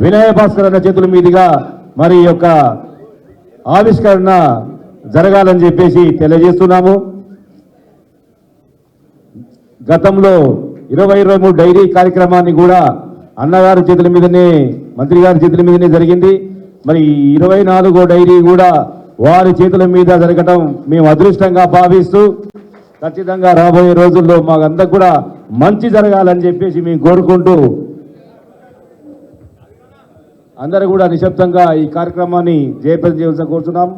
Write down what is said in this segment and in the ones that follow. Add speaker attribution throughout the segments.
Speaker 1: వినయ భాస్కర్ అన్న చేతుల మీదుగా మరి యొక్క ఆవిష్కరణ జరగాలని చెప్పేసి తెలియజేస్తున్నాము. గతంలో 2023 డైరీ కార్యక్రమాన్ని కూడా అన్నగారి చేతుల మీదనే, మంత్రి గారి చేతుల మీదనే జరిగింది. మరి 24వ డైరీ కూడా వారి చేతుల మీద జరగటం మేము అదృష్టంగా భావిస్తూ ఖచ్చితంగా రాబోయే రోజుల్లో మాకందరికి కూడా మంచి జరగాలని చెప్పేసి మేము కోరుకుంటూ అందరూ కూడా నిశ్శబ్దంగా ఈ కార్యక్రమాన్ని జయప్రదం చేయవలసి కోరుతున్నాం.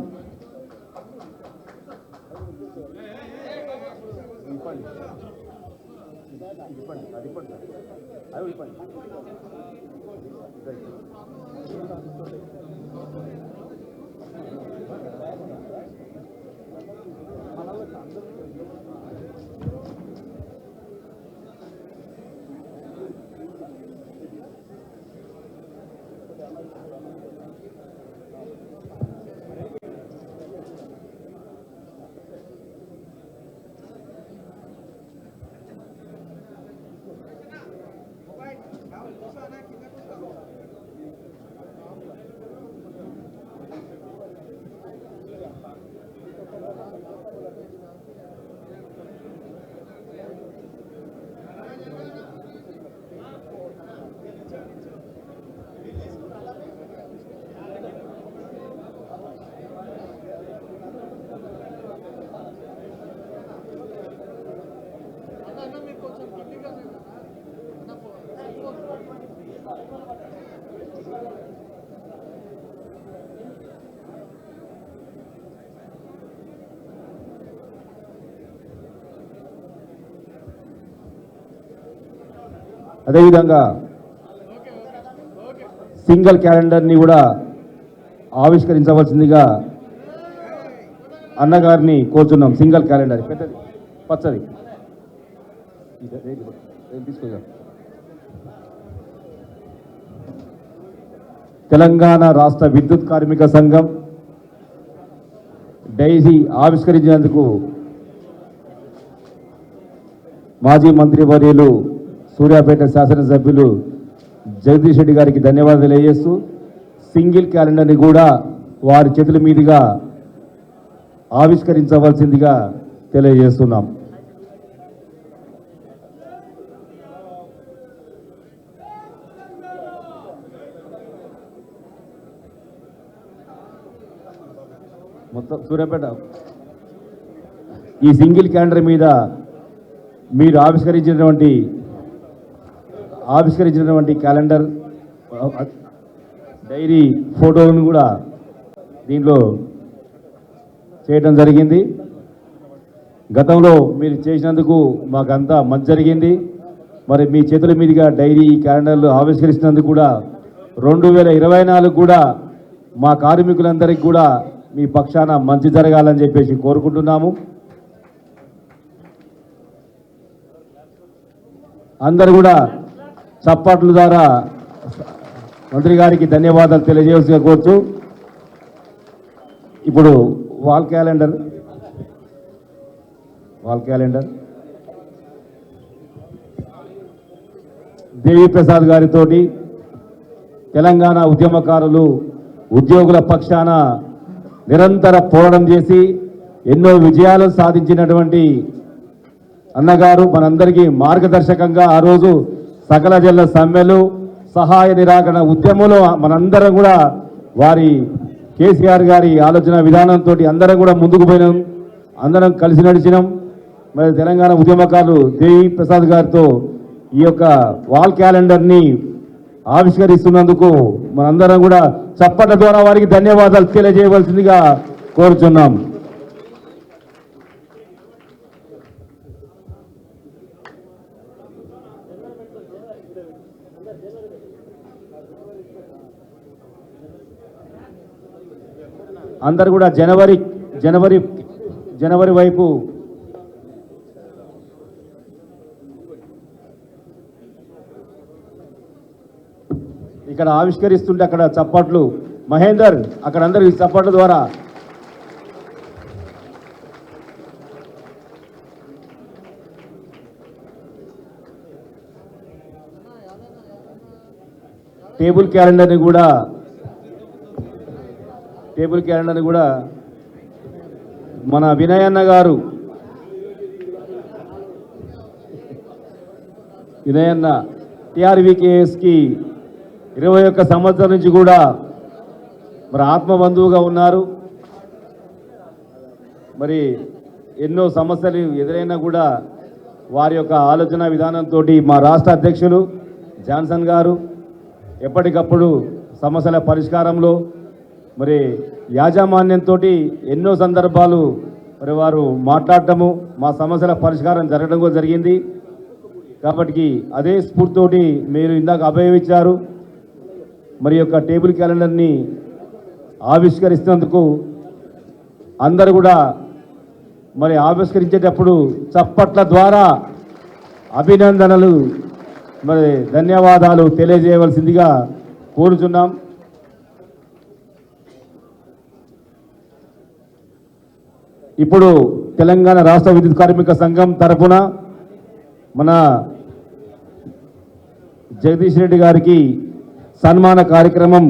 Speaker 1: అదేవిధంగా సింగిల్ క్యాలెండర్ని కూడా ఆవిష్కరించవలసిందిగా అన్నగారిని కోరుచున్నాం. సింగిల్ క్యాలెండర్ పెద్దది పచ్చది తెలంగాణ రాష్ట్ర విద్యుత్ కార్మిక సంఘం డైరీ ఆవిష్కరించినందుకు మాజీ మంత్రివర్యులు సూర్యాపేట శాసనసభ్యులు జగదీష్ రెడ్డి గారికి ధన్యవాదాలు తెలియజేస్తూ సింగిల్ క్యాలెండర్ని కూడా వారి చేతుల మీదుగా ఆవిష్కరించవలసిందిగా తెలియజేస్తున్నాం. మొత్తం సూర్యాపేట ఈ సింగిల్ క్యాలెండర్ మీద మీరు ఆవిష్కరించినటువంటి క్యాలెండర్ డైరీ ఫోటోలను కూడా దీంట్లో చేయడం జరిగింది. గతంలో మీరు చేసినందుకు మాకంతా మంచి జరిగింది. మరి మీ చేతుల మీదుగా డైరీ క్యాలెండర్లు ఆవిష్కరించినందుకు కూడా 2024 కూడా మా కార్మికులందరికీ కూడా మీ పక్షాన మంచి జరగాలని చెప్పేసి కోరుకుంటున్నాము. అందరూ కూడా చప్పట్ల ద్వారా మంత్రి గారికి ధన్యవాదాలు తెలియజేయవలసిగా కోరుచు ఇప్పుడు వాల్ క్యాలెండర్ దేవి ప్రసాద్ గారితో తెలంగాణ ఉద్యమకారులు ఉద్యోగుల పక్షాన నిరంతర పోరాటం చేసి ఎన్నో విజయాలు సాధించినటువంటి అన్నగారు మనందరికీ మార్గదర్శకంగా ఆ రోజు సకల జిల్లా సమ్మెలు సహాయ నిరాకరణ ఉద్యమంలో మనందరం కూడా వారి కేసీఆర్ గారి ఆలోచన విధానంతో అందరం కూడా ముందుకు పోయినాం, అందరం కలిసి నడిచినాం. మరి తెలంగాణ ఉద్యమకారులు దేవి ప్రసాద్ గారితో ఈ యొక్క వాల్ క్యాలెండర్ని ఆవిష్కరిస్తున్నందుకు మనందరం కూడా చప్పట్ల ద్వారా వారికి ధన్యవాదాలు తెలియజేయవలసిందిగా కోరుచున్నాం. అందరు కూడా జనవరి వైపు ఇక్కడ ఆవిష్కరిస్తుంటే అక్కడ చప్పట్లు మహేందర్ అక్కడ అందరు ఈ చప్పట్ల ద్వారా టేబుల్ క్యాలెండర్ని కూడా మన వినయన్న గారు టీఆర్వీకేఎస్కి 21 సంవత్సరం నుంచి కూడా మరి ఆత్మబంధువుగా ఉన్నారు. మరి ఎన్నో సమస్యలు ఎదురైనా కూడా వారి యొక్క ఆలోచన విధానంతో మా రాష్ట్ర అధ్యక్షులు జాన్సన్ గారు ఎప్పటికప్పుడు సమస్యల పరిష్కారంలో మరి యాజమాన్యంతో ఎన్నో సందర్భాలు మరి వారు మాట్లాడటము, మా సమస్యల పరిష్కారం జరగడం కూడా జరిగింది. కాబట్టి అదే స్ఫూర్తితోటి మీరు ఇందాక అభయం ఇచ్చారు. మరి యొక్క టేబుల్ క్యాలెండర్ని ఆవిష్కరిస్తున్నందుకు అందరూ కూడా మరి ఆవిష్కరించేటప్పుడు చప్పట్ల ద్వారా అభినందనలు మరి ధన్యవాదాలు తెలియజేయవలసిందిగా కోరుచున్నాం. ఇప్పుడు తెలంగాణ రాష్ట్ర విద్యుత్ కార్మిక సంఘం తరఫున మన జగదీష్ రెడ్డి గారికి సన్మాన కార్యక్రమం